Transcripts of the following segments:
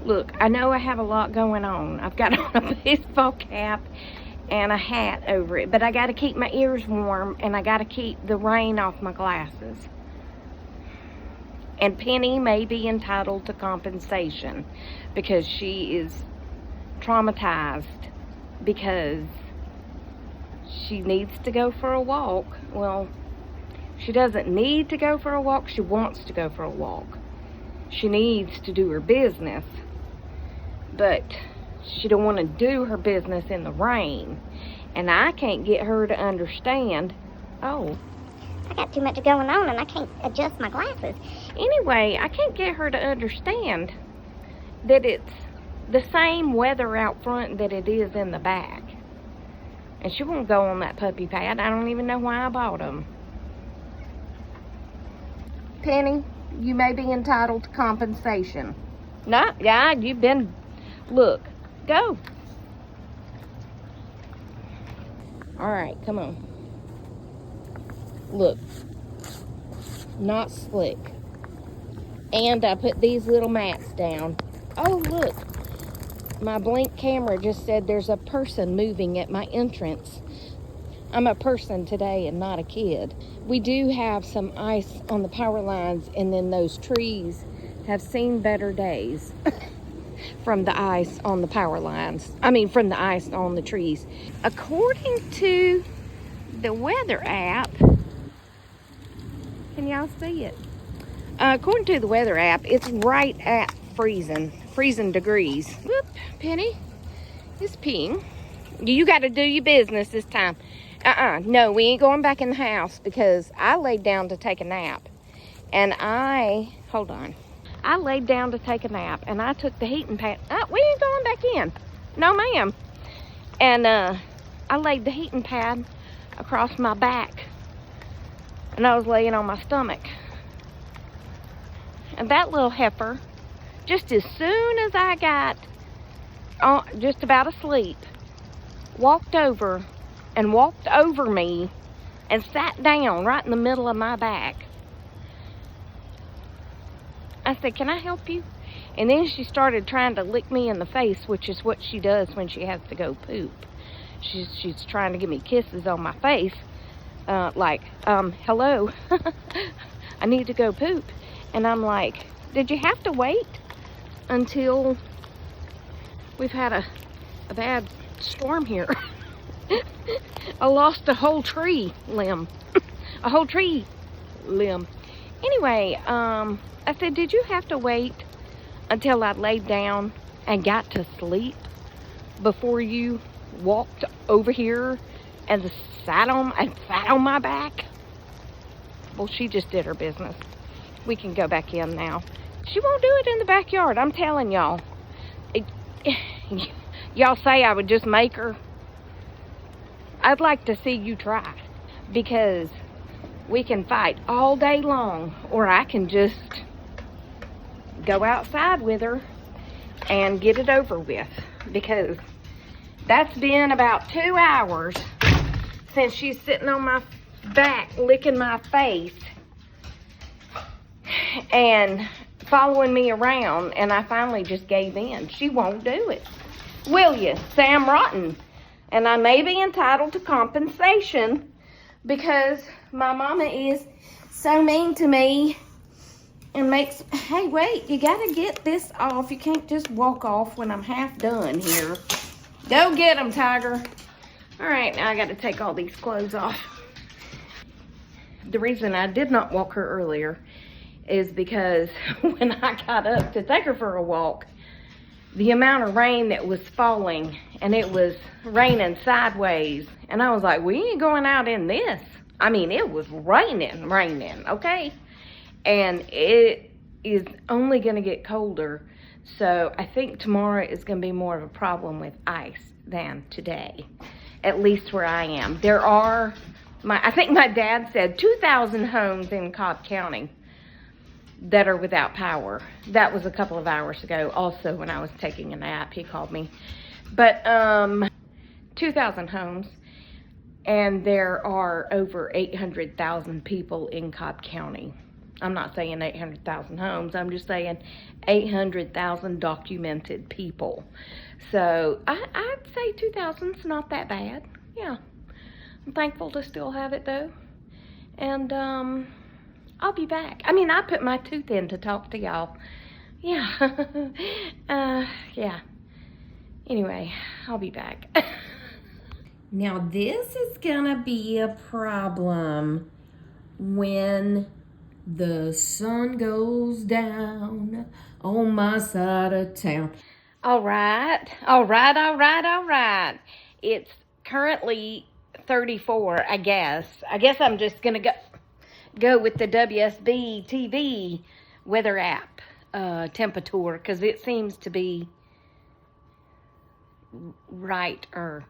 Look, I know I have a lot going on. I've got on a baseball cap and a hat over it, but I got to keep my ears warm and I got to keep the rain off my glasses. And Penny may be entitled to compensation because she is traumatized because she needs to go for a walk. Well, she doesn't need to go for a walk. She wants to go for a walk. She needs to do her business, but she don't want to do her business in the rain. And I can't get her to understand, oh, I got too much going on and I can't adjust my glasses. Anyway, I can't get her to understand that it's the same weather out front that it is in the back. And she won't go on that puppy pad. I don't even know why I bought them. Penny, you may be entitled to compensation. No, yeah, you've been, look, go. All right, come on. Look, not slick. And I put these little mats down. Oh, look, my Blink camera just said there's a person moving at my entrance. I'm a person today and not a kid. We do have some ice on the power lines, and then those trees have seen better days from the ice on the power lines. I mean, from the ice on the trees. According to the weather app, can y'all see it? According to the weather app, it's right at freezing degrees. Whoop, Penny is peeing. You got to do your business this time. No, we ain't going back in the house because I laid down to take a nap. And hold on. I laid down to take a nap and I took the heating pad. We ain't going back in. No, ma'am. And I laid the heating pad across my back and I was laying on my stomach. And that little heifer, just as soon as I got just about asleep, walked over me and sat down right in the middle of my back. I said, can I help you? And then she started trying to lick me in the face, which is what she does when she has to go poop. She's trying to give me kisses on my face, hello, I need to go poop. And I'm like, did you have to wait until we've had a bad storm here? I lost a whole tree limb. A whole tree limb. Anyway, I said, did you have to wait until I laid down and got to sleep before you walked over here and sat on my back? Well, she just did her business. We can go back in now. She won't do it in the backyard, I'm telling y'all. Y'all say I would just make her. I'd like to see you try, because we can fight all day long, or I can just go outside with her and get it over with, because that's been about 2 hours since she's sitting on my back licking my face and following me around, and I finally just gave in. She won't do it. Will you? Say I'm rotten. And I may be entitled to compensation because my mama is so mean to me and makes, hey, wait, you gotta get this off. You can't just walk off when I'm half done here. Go get them, Tiger. All right, now I gotta take all these clothes off. The reason I did not walk her earlier is because when I got up to take her for a walk, the amount of rain that was falling, and it was raining sideways, and I was like, we ain't going out in this. I mean, it was raining, okay? And it is only gonna get colder, so I think tomorrow is gonna be more of a problem with ice than today, at least where I am. There are, I think my dad said 2,000 homes in Cobb County that are without power. That was a couple of hours ago. Also, when I was taking a nap, he called me. But 2,000 homes, and there are over 800,000 people in Cobb County. I'm not saying 800,000 homes. I'm just saying 800,000 documented people. So I'd say 2,000's not that bad. Yeah. I'm thankful to still have it, though. And I'll be back. I mean, I put my tooth in to talk to y'all. Yeah. Yeah. Anyway, I'll be back. Now, this is gonna be a problem when the sun goes down on my side of town. All right. It's currently 34, I guess. I guess I'm just gonna go with the WSB TV weather app temperature, because it seems to be right-er.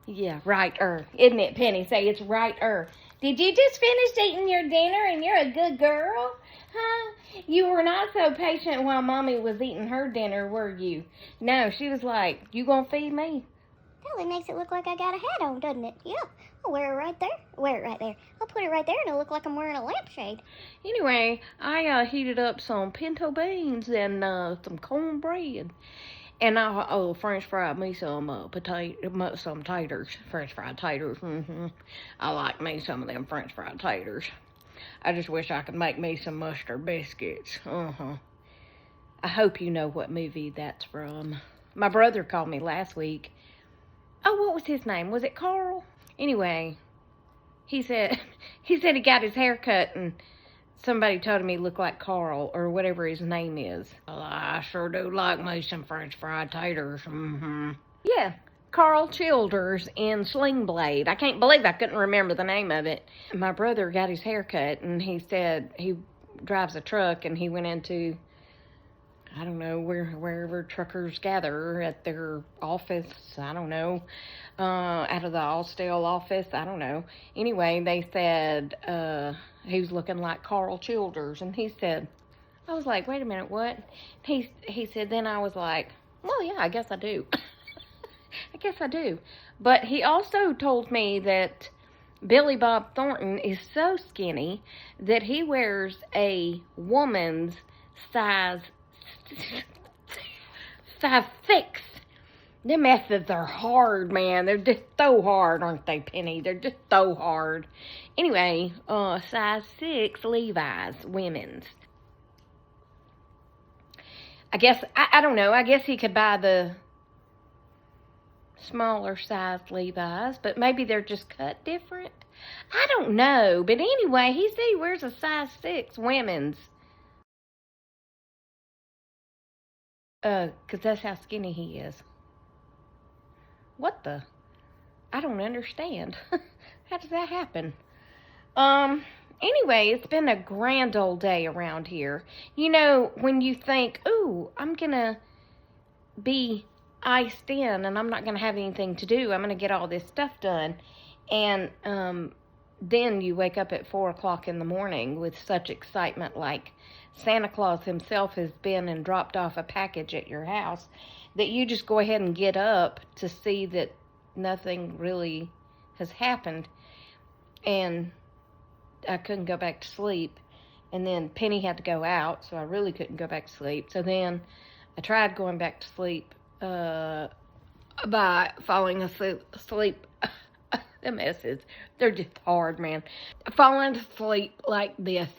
Yeah, right-er. Isn't it, Penny? Say it's right-er. Did you just finish eating your dinner and you're a good girl? Huh? You were not so patient while Mommy was eating her dinner, were you? No, she was like, you gonna feed me? Well, it makes it look like I got a hat on, doesn't it? Yeah. I'll wear it right there. Wear it right there. I'll put it right there and it'll look like I'm wearing a lampshade. Anyway, I heated up some pinto beans and some cornbread. And I French fried me some some taters, French fried taters. I like me some of them French fried taters. I just wish I could make me some mustard biscuits. I hope you know what movie that's from. My brother called me last week. Oh, what was his name? Was it Carl? Anyway, he said he got his hair cut and somebody told him he looked like Carl, or whatever his name is. Well, I sure do like me some French fried taters. Yeah, Carl Childers in Sling Blade. I can't believe I couldn't remember the name of it. My brother got his hair cut, and he said he drives a truck, and he went into, I don't know, wherever truckers gather at their office. I don't know. Out of the Allstate office. I don't know. Anyway, they said he was looking like Carl Childers, and he said, I was like, wait a minute, what? He said, then I was like, well, yeah, I guess I do. I guess I do. But he also told me that Billy Bob Thornton is so skinny that he wears a woman's size 6. Them messes are hard, man. They're just so hard, aren't they, Penny? They're just so hard. Anyway, size 6 Levi's, women's. I guess, I don't know. I guess he could buy the smaller size Levi's, but maybe they're just cut different. I don't know. But anyway, he said he wears a size 6 women's. Because that's how skinny he is. What the? I don't understand. How does that happen? Anyway, it's been a grand old day around here. You know, when you think, ooh, I'm gonna be iced in and I'm not gonna have anything to do. I'm gonna get all this stuff done. And, then you wake up at 4 o'clock in the morning with such excitement, like Santa Claus himself has been and dropped off a package at your house, that you just go ahead and get up to see that nothing really has happened. And I couldn't go back to sleep. And then Penny had to go out, so I really couldn't go back to sleep. So then I tried going back to sleep by falling asleep. The messes, they're just hard, man. Falling asleep like this.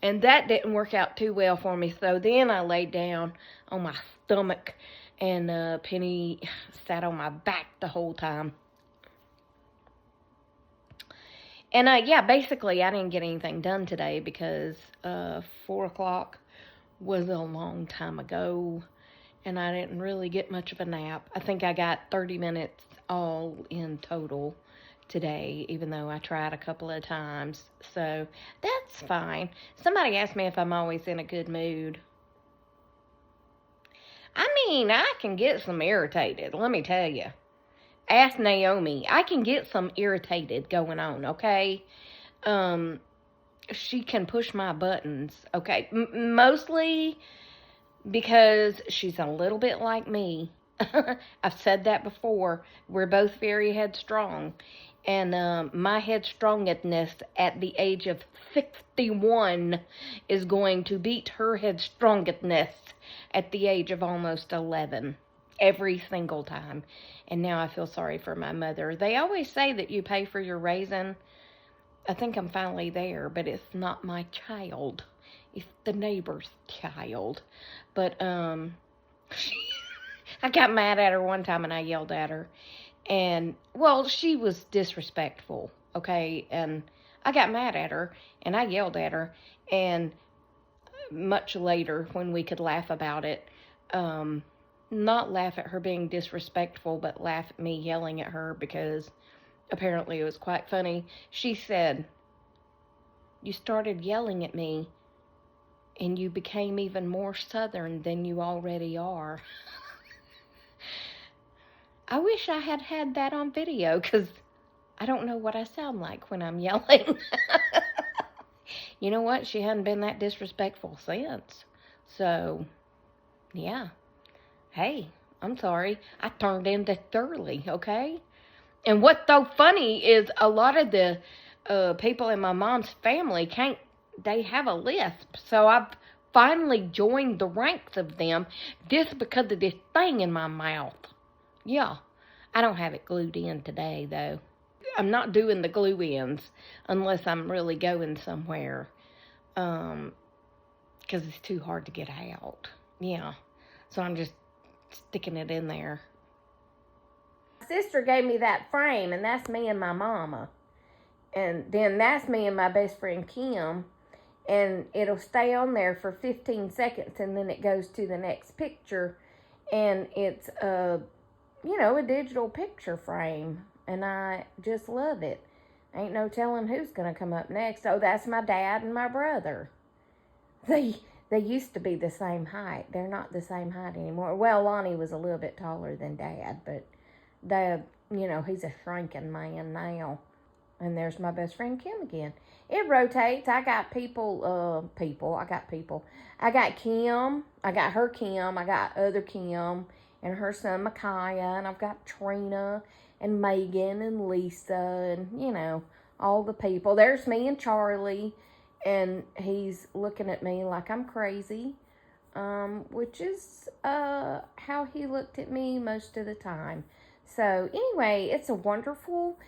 And that didn't work out too well for me. So then I laid down on my stomach, and Penny sat on my back the whole time. And yeah, basically I didn't get anything done today because 4 o'clock was a long time ago, and I didn't really get much of a nap. I think I got 30 minutes all in total today, even though I tried a couple of times. So that's fine. Somebody asked me if I'm always in a good mood. I mean, I can get some irritated, let me tell you. Ask Naomi. I can get some irritated going on, okay? She can push my buttons, okay? Mostly because she's a little bit like me. I've said that before. We're both very headstrong. And my headstrongness at the age of 61 is going to beat her headstrongness at the age of almost 11. Every single time. And now I feel sorry for my mother. They always say that you pay for your raising. I think I'm finally there, but it's not my child. It's the neighbor's child. But, I got mad at her one time and I yelled at her. And, well, she was disrespectful, okay? And I got mad at her and I yelled at her. And much later, when we could laugh about it, not laugh at her being disrespectful, but laugh at me yelling at her because apparently it was quite funny. She said, "You started yelling at me and you became even more Southern than you already are." I wish I had had that on video because I don't know what I sound like when I'm yelling. You know what? She hadn't been that disrespectful since. So, yeah. Hey, I'm sorry. I turned into Thurley, okay? And what's so funny is a lot of the people in my mom's family they have a lisp. So I've finally joined the ranks of them just because of this thing in my mouth. Yeah, I don't have it glued in today, though. I'm not doing the glue ins unless I'm really going somewhere. Because it's too hard to get out. Yeah, so I'm just sticking it in there. My sister gave me that frame, and that's me and my mama. And then that's me and my best friend Kim. And it'll stay on there for 15 seconds, and then it goes to the next picture. And it's a digital picture frame. And I just love it. Ain't no telling who's going to come up next. Oh, that's my dad and my brother. They used to be the same height. They're not the same height anymore. Well, Lonnie was a little bit taller than Dad, but Dad, he's a shrinking man now. And there's my best friend Kim again. It rotates. I got people. I got Kim. I got her Kim. I got other Kim and her son Micaiah. And I've got Trina and Megan and Lisa and, all the people. There's me and Charlie. And he's looking at me like I'm crazy, which is how he looked at me most of the time. So anyway, it's a wonderful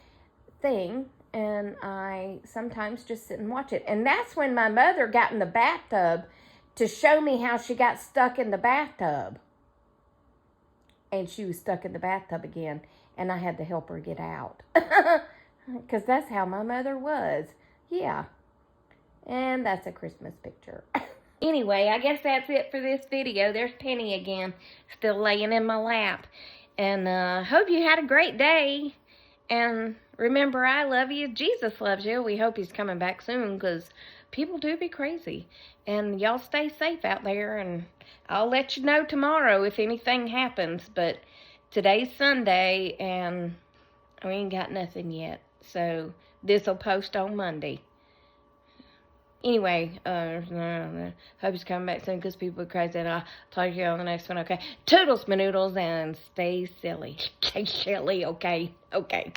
thing, and I sometimes just sit and watch it. And that's when my mother got in the bathtub to show me how she got stuck in the bathtub. And she was stuck in the bathtub again, and I had to help her get out. Because that's how my mother was. Yeah. And that's a Christmas picture. Anyway, I guess that's it for this video. There's Penny again, still laying in my lap. And hope you had a great day. And remember, I love you. Jesus loves you. We hope he's coming back soon because people do be crazy. And y'all stay safe out there. And I'll let you know tomorrow if anything happens. But today's Sunday and we ain't got nothing yet. So this will post on Monday. Anyway, hope he's coming back soon because people are crazy, and I'll talk to you on the next one, okay? Toodles, my noodles, and stay silly. Stay silly, okay? Okay.